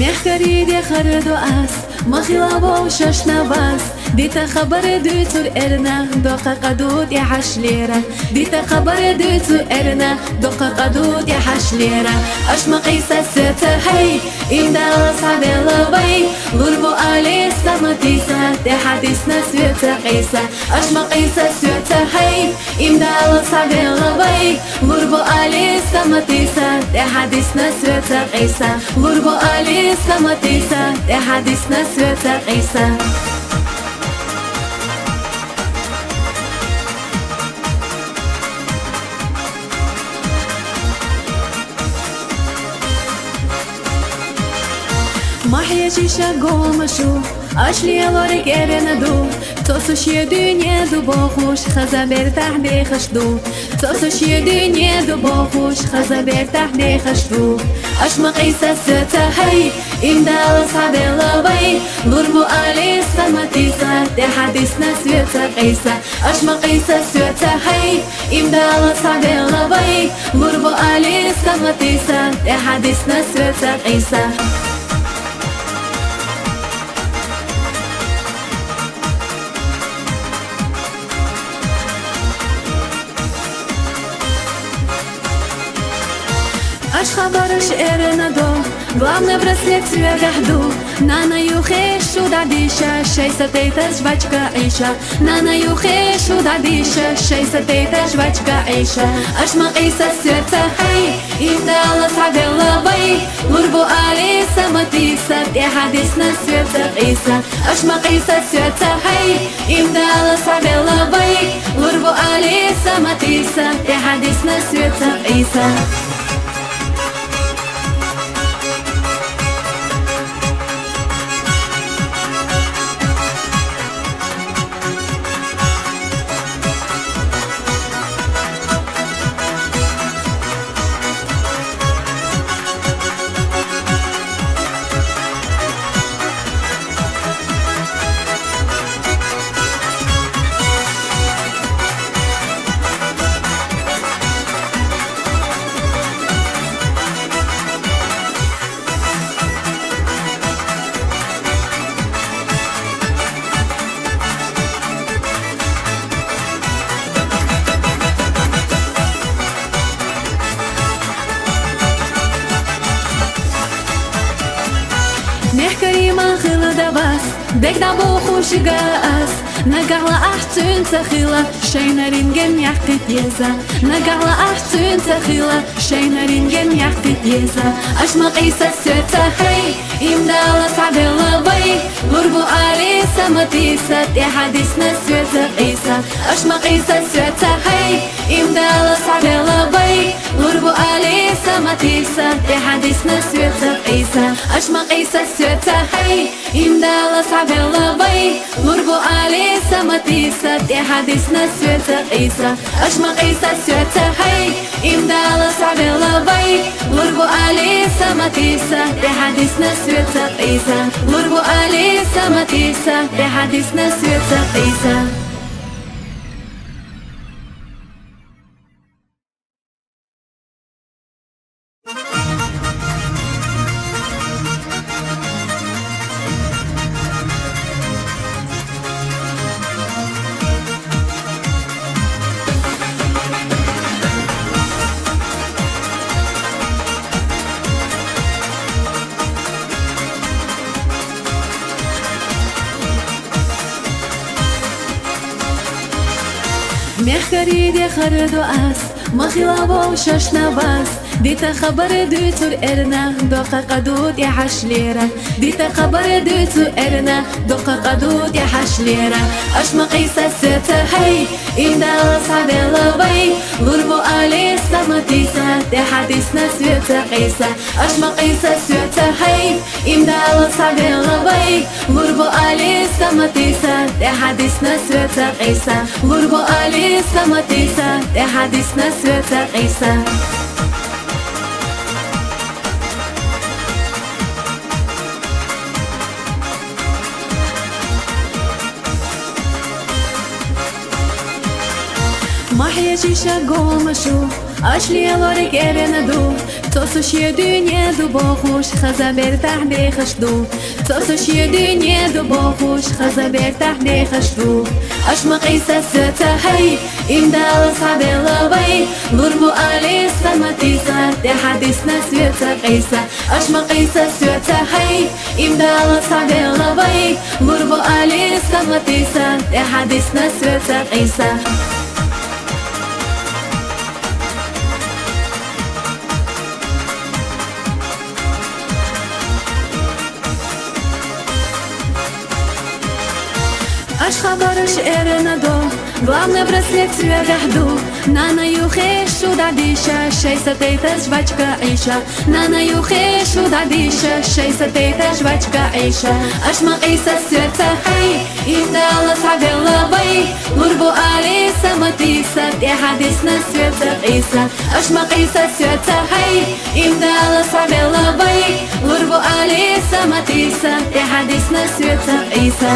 مخکری دی خردو اس مخیلابو شش نواز دیتا خبر دوتور ارنا دوقا قدود یا حش لیره دیتا خبر دوتور ارنا دوقا قدود یا حش لیره اشما قیسه سته هی این دال صعبه لبی غربو آلی سمتیسه دی حدیث نسویت قیسه اشما قیسه سوته هی این دال صعبه لبی غربو آلی سمتیسه دی حدیث نسویت قیسه غربو آلی سمتیسه دی حدیث نسویت قیسه Mahya çişe gomashu Ashli alorek erenadu Tosuşye dünyadu boğuş Xaza bertah bexashdu Tosuşye dünyadu boğuş Xaza bertah bexashdu Ashma qisa sata hay İmdal sabe labay Lurbu ali samatisa De hadis nasveta qisa Ashma qisa sata hay İmdal sabe labay Lurbu ali samatisa De hadis nasveta qisa Аж хабарш эренадо Главный браслет свегахду Нана юхешу дадиша Шейса тейта жвачка иша Нана юхешу дадиша Шейса тейта жвачка иша Аж мaqisa сердце хай Имдала садела бай Лурбу али саматиса Де хадис на сердце иса Аж maqisa сердце хай Имдала садела бай Лурбу али саматиса Де хадис на сердце иса Mehkari man khila da bas Dek da bo khush gas Nagala ahtun takhila Shaynarin gem yaqtit yeza Nagala ahtun takhila Shaynarin gem yaqtit yeza Ashma qisa sota hay Imdala sabela bay Lurbu ali samatisa Di hadis naswata qisa Ashma qisa sota hay Imdala sabela bay Lurbu ali samatisa Di hadis naswata qisa Ashma qisa sota hay Imdala sabela bay Lurbu ali samatisa Di hadis naswata qisa Ashma qisa sota hay Imdala sabela bay Lurbu ali samatisa Di hadis naswata qisa Lurbu ali samatisa Di hadis naswata qisa مخکری دی خردو اس مخیلابو شش نواز دیتا خبر دوتور ارنا دوقا قدود یا حش لیره دیتا خبر دوتور ارنا دوقا قدود یا حش لیره اشما قیسه سته هی این دال صعبه لبی غربو آلی سمتیسه دی حدیث نسویت قیسه اشما قیسه سته هی این دال صعبه لبی غربو آلی سمتیسه دی حدیث نسویت قیسه غربو آلی سمتیسه دی حدیث نسویت قیسه Mahya çişe gomashu Ashli alorek erenadu Tosuşuyor dünya du boğuş Xaza bertah bexşdu Tosuşuyor dünya du boğuş Xaza bertah bexşdu Aşmaq isa söte hey İmdal sabela bay Lurbu ali samatisa De hadisna söte qisa Aşmaq isa söte hey İmdal sabela bay Lurbu ali samatisa De hadisna söte qisa Аж хабарыш эренадо Главное браслет свегахду Нана юхешу дадиша Шейса тейта жвачка иша Нана юхешу дадиша Шейса тейта жвачка иша Аж мaqisa сердце хай Имдала сабела бай Лурбу али саматиса Те хадисна сердце иса Аж maqisa сердце хай Имдала сабела бай Лурбу али саматиса Те хадисна сердце иса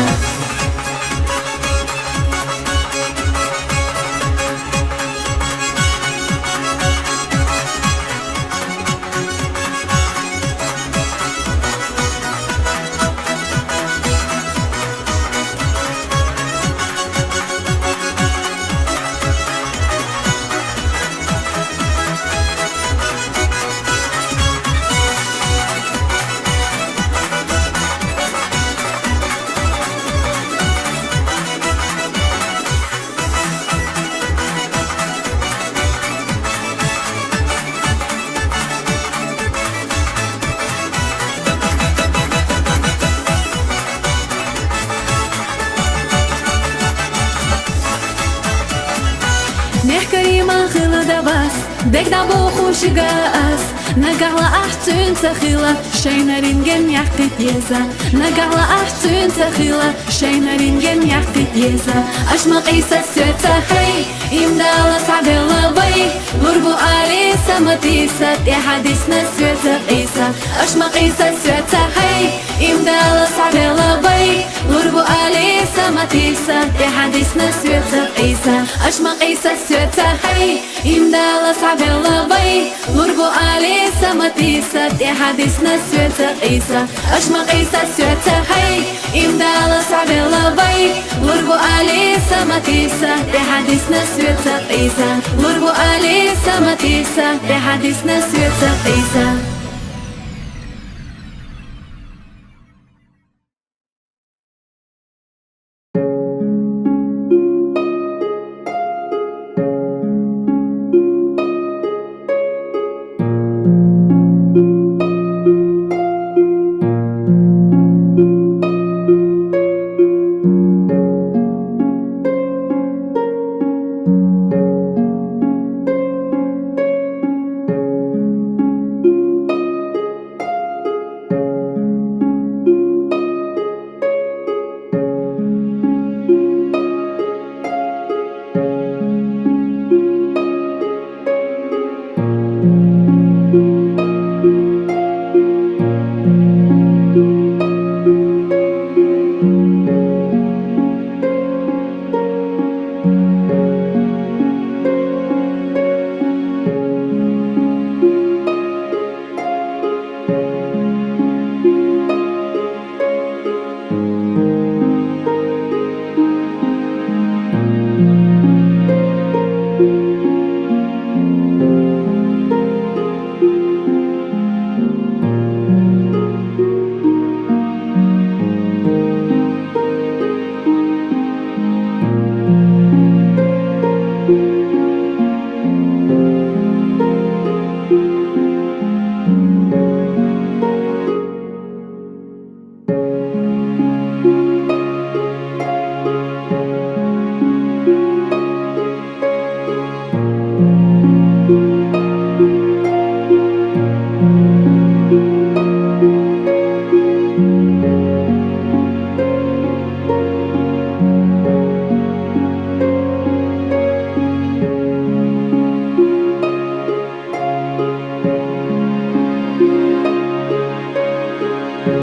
Mehkari man khila da bas Dek da bo khush gas Nagala ahtun takhila Shaynarin gen yaqtit yeza Nagala ahtun takhila Shaynarin gen yaqtit yeza Ashmaq isa söta hay Imdala sabela bay Lurbu ali samatisa Te hadisna söta isa Ashmaq isa söta hay Imdala sabela bay Lurbu ali samatisa Te hadisna söta isa Ashmaq isa söta hay Imdala sabela bay Lurbu ali samatisa Te hadisna söta isa Ashmaq isa söta hay Imdala sabela bay Lurbu ali samatisa Te hadisna söta isa Lurbu ali samatisa Te hadisna söta isa